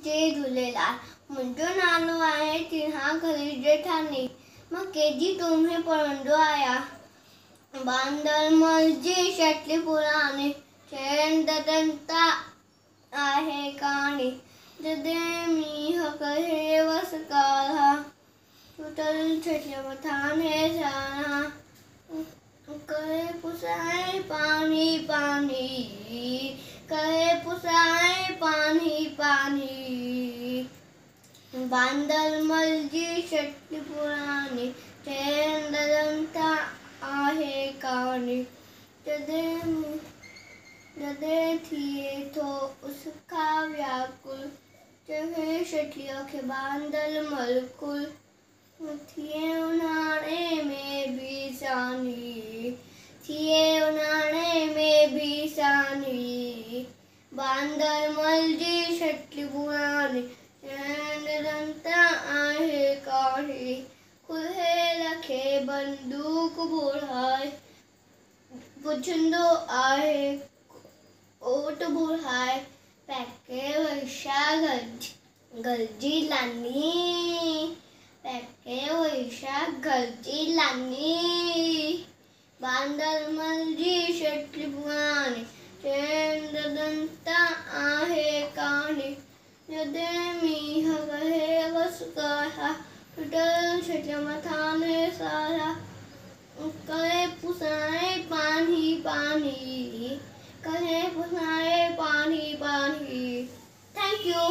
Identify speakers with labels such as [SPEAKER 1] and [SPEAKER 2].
[SPEAKER 1] जय झूलेलाल। मुंहिंजो नालो आहे तिहा ख़लील जेठानी। मां केजी में पढ़ंदो आहियां। बांदरमल जी शटली पुराणी चइनि ददनता आहे कहाणी। जॾहिं मींहुं करे वस कारा टुटल छटिया मथाने सारा करे पुसाए पानी पानी करे पुसाए पानी पानी। बांदरमल जी शटली पुराणी चइनि ददनता आहे कहानी। जॾहिं थिए थो उसका व्याकुल चवे शटलीअ खे बांदरमल कुल। थिए उन्हाणे में भी सानी थिए उन्हाणे में भी सानी। बांदरमल जी शटली पुराणी चइनि ददनता आहे कहानी। खुहेल खे बंदूक बुढ़ाए पुछंदो आहे ओट बुढ़ाए पैके वर्षा गरजी लानी पैके वर्षा गरजी लानी। बांदरमल जी शटली पुराणी चइनि ददनता आहे कहानी। जॾहिं मींहुं करे वस कारा टुटल छटिया मथाने सारा करे पुसाए पानी पानी करे पुसाए पानी पानी। Thank you.